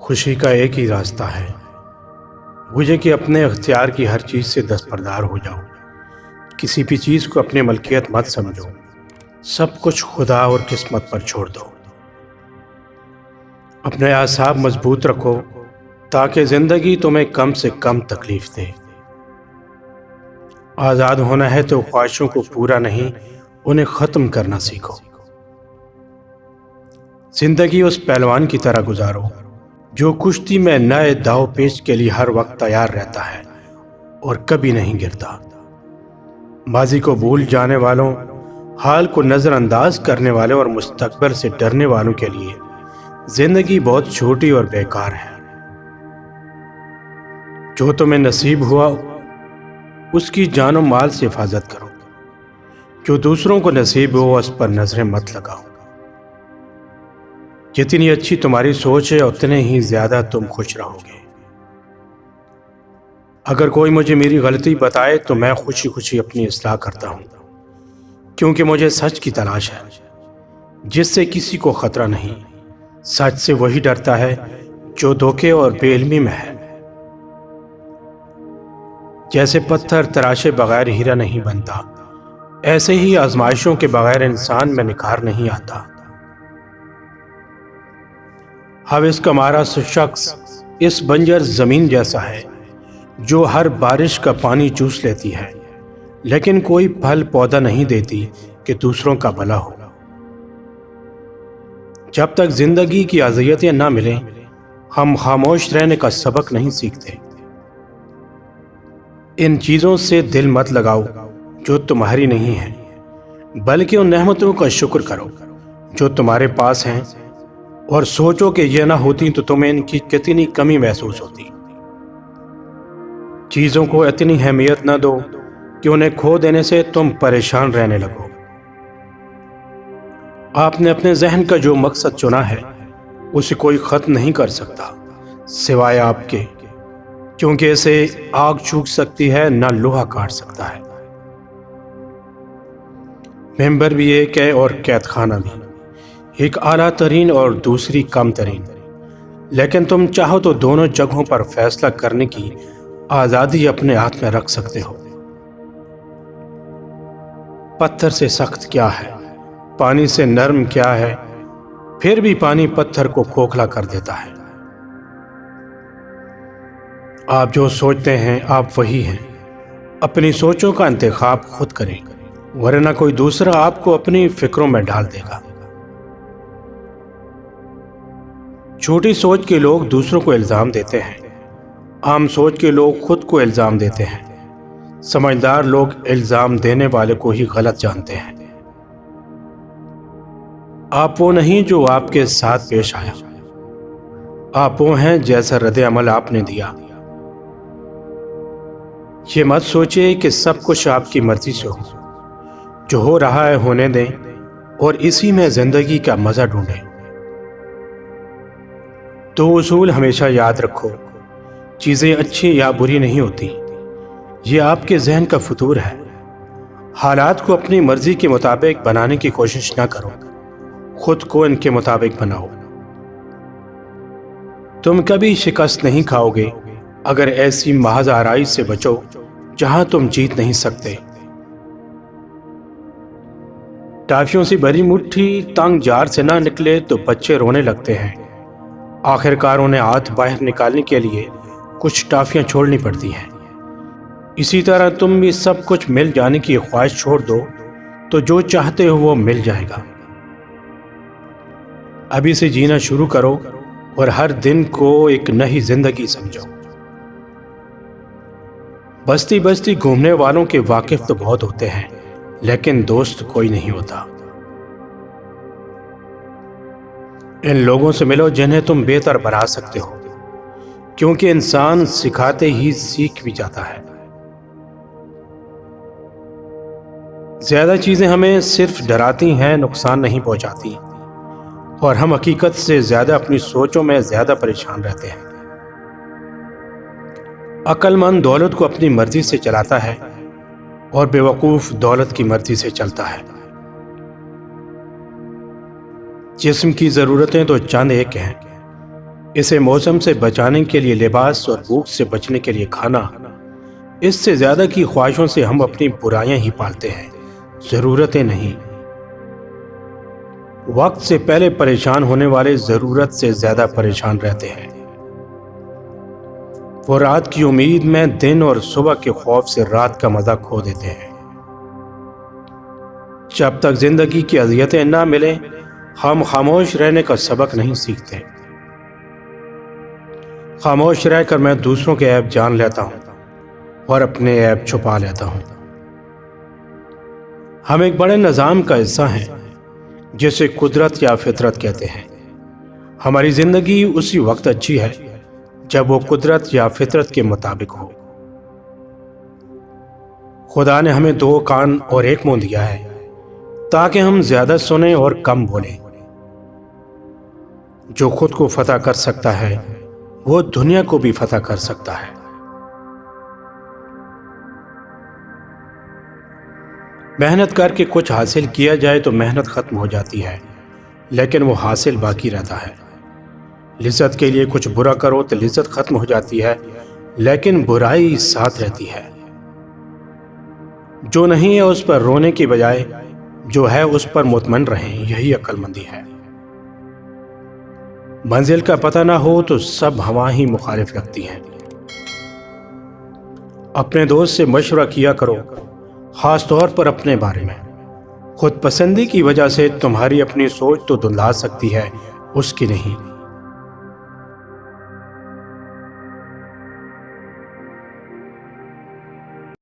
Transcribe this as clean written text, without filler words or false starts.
خوشی کا ایک ہی راستہ ہے، وہ یہ کہ اپنے اختیار کی ہر چیز سے دستبردار ہو جاؤ۔ کسی بھی چیز کو اپنی ملکیت مت سمجھو، سب کچھ خدا اور قسمت پر چھوڑ دو۔ اپنے اعصاب مضبوط رکھو تاکہ زندگی تمہیں کم سے کم تکلیف دے۔ آزاد ہونا ہے تو خواہشوں کو پورا نہیں، انہیں ختم کرنا سیکھو۔ زندگی اس پہلوان کی طرح گزارو جو کشتی میں نئے داؤ پیچ کے لیے ہر وقت تیار رہتا ہے اور کبھی نہیں گرتا۔ ماضی کو بھول جانے والوں، حال کو نظر انداز کرنے والوں اور مستقبل سے ڈرنے والوں کے لیے زندگی بہت چھوٹی اور بیکار ہے۔ جو تمہیں نصیب ہوا اس کی جان و مال سے حفاظت کرو، جو دوسروں کو نصیب ہو اس پر نظریں مت لگاؤ۔ جتنی اچھی تمہاری سوچ ہے اتنے ہی زیادہ تم خوش رہو گے۔ اگر کوئی مجھے میری غلطی بتائے تو میں خوشی خوشی اپنی اصلاح کرتا ہوں، کیونکہ مجھے سچ کی تلاش ہے جس سے کسی کو خطرہ نہیں۔ سچ سے وہی ڈرتا ہے جو دھوکے اور بے علمی میں ہے۔ جیسے پتھر تراشے بغیر ہیرا نہیں بنتا، ایسے ہی آزمائشوں کے بغیر انسان میں نکھار نہیں آتا۔ حوث کا مارا شخص اس بنجر زمین جیسا ہے جو ہر بارش کا پانی چوس لیتی ہے لیکن کوئی پھل پودا نہیں دیتی کہ دوسروں کا بھلا ہو۔ جب تک زندگی کی اذیتیں نہ ملیں ہم خاموش رہنے کا سبق نہیں سیکھتے۔ ان چیزوں سے دل مت لگاؤ جو تمہاری نہیں ہیں، بلکہ ان نعمتوں کا شکر کرو جو تمہارے پاس ہیں، اور سوچو کہ یہ نہ ہوتی تو تمہیں ان کی کتنی کمی محسوس ہوتی۔ چیزوں کو اتنی اہمیت نہ دو کہ انہیں کھو دینے سے تم پریشان رہنے لگو۔ آپ نے اپنے ذہن کا جو مقصد چنا ہے اسے کوئی ختم نہیں کر سکتا سوائے آپ کے، کیونکہ اسے آگ چھو سکتی ہے نہ لوہا کاٹ سکتا ہے۔ ممبر بھی ایک ہے اور قید خانہ بھی، ایک اعلیٰ ترین اور دوسری کم ترین، لیکن تم چاہو تو دونوں جگہوں پر فیصلہ کرنے کی آزادی اپنے ہاتھ میں رکھ سکتے ہو۔ پتھر سے سخت کیا ہے، پانی سے نرم کیا ہے، پھر بھی پانی پتھر کو کھوکھلا کر دیتا ہے۔ آپ جو سوچتے ہیں آپ وہی ہیں۔ اپنی سوچوں کا انتخاب خود کریں، ورنہ کوئی دوسرا آپ کو اپنی فکروں میں ڈال دے گا۔ چھوٹی سوچ کے لوگ دوسروں کو الزام دیتے ہیں، عام سوچ کے لوگ خود کو الزام دیتے ہیں، سمجھدار لوگ الزام دینے والے کو ہی غلط جانتے ہیں۔ آپ وہ نہیں جو آپ کے ساتھ پیش آیا، آپ وہ ہیں جیسا رد عمل آپ نے دیا۔ یہ مت سوچئے کہ سب کچھ آپ کی مرضی سے ہو، جو ہو رہا ہے ہونے دیں اور اسی میں زندگی کا مزہ ڈھونڈیں۔ دو اصول ہمیشہ یاد رکھو، چیزیں اچھی یا بری نہیں ہوتی، یہ آپ کے ذہن کا فطور ہے۔ حالات کو اپنی مرضی کے مطابق بنانے کی کوشش نہ کرو، خود کو ان کے مطابق بناؤ۔ تم کبھی شکست نہیں کھاؤ گے اگر ایسی محض آرائش سے بچو جہاں تم جیت نہیں سکتے۔ ٹافیوں سے بھری مٹھی تنگ جار سے نہ نکلے تو بچے رونے لگتے ہیں۔ آخر کار انہیں ہاتھ باہر نکالنے کے لیے کچھ ٹافیاں چھوڑنی پڑتی ہیں۔ اسی طرح تم بھی سب کچھ مل جانے کی خواہش چھوڑ دو تو جو چاہتے ہو وہ مل جائے گا۔ ابھی سے جینا شروع کرو اور ہر دن کو ایک نئی زندگی سمجھو۔ بستی بستی گھومنے والوں کے واقف تو بہت ہوتے ہیں لیکن دوست کوئی نہیں ہوتا۔ ان لوگوں سے ملو جنہیں تم بہتر بنا سکتے ہو، کیونکہ انسان سکھاتے ہی سیکھ بھی جاتا ہے۔ زیادہ چیزیں ہمیں صرف ڈراتی ہیں، نقصان نہیں پہنچاتی، اور ہم حقیقت سے زیادہ اپنی سوچوں میں زیادہ پریشان رہتے ہیں۔ عقل مند دولت کو اپنی مرضی سے چلاتا ہے اور بے وقوف دولت کی مرضی سے چلتا ہے۔ جسم کی ضرورتیں تو چند ایک ہیں، اسے موسم سے بچانے کے لیے لباس اور بھوک سے بچنے کے لیے کھانا، اس سے زیادہ کی خواہشوں سے ہم اپنی برائیاں ہی پالتے ہیں، ضرورتیں نہیں۔ وقت سے پہلے پریشان ہونے والے ضرورت سے زیادہ پریشان رہتے ہیں۔ وہ رات کی امید میں دن اور صبح کے خوف سے رات کا مزہ کھو دیتے ہیں۔ جب تک زندگی کی اذیتیں نہ ملیں، ہم خاموش رہنے کا سبق نہیں سیکھتے۔ خاموش رہ کر میں دوسروں کے عیب جان لیتا ہوں اور اپنے عیب چھپا لیتا ہوں۔ ہم ایک بڑے نظام کا حصہ ہیں جسے قدرت یا فطرت کہتے ہیں۔ ہماری زندگی اسی وقت اچھی ہے جب وہ قدرت یا فطرت کے مطابق ہو۔ خدا نے ہمیں 2 کان اور 1 منہ دیا ہے تاکہ ہم زیادہ سنیں اور کم بولیں۔ جو خود کو فتح کر سکتا ہے وہ دنیا کو بھی فتح کر سکتا ہے۔ محنت کر کے کچھ حاصل کیا جائے تو محنت ختم ہو جاتی ہے، لیکن وہ حاصل باقی رہتا ہے۔ لذت کے لیے کچھ برا کرو تو لذت ختم ہو جاتی ہے، لیکن برائی ساتھ رہتی ہے۔ جو نہیں ہے اس پر رونے کی بجائے جو ہے اس پر مطمئن رہیں، یہی عقل مندی ہے۔ منزل کا پتہ نہ ہو تو سب ہوا ہی مخالف لگتی ہیں۔ اپنے دوست سے مشورہ کیا کرو، خاص طور پر اپنے بارے میں۔ خود پسندی کی وجہ سے تمہاری اپنی سوچ تو دھندلا سکتی ہے، اس کی نہیں۔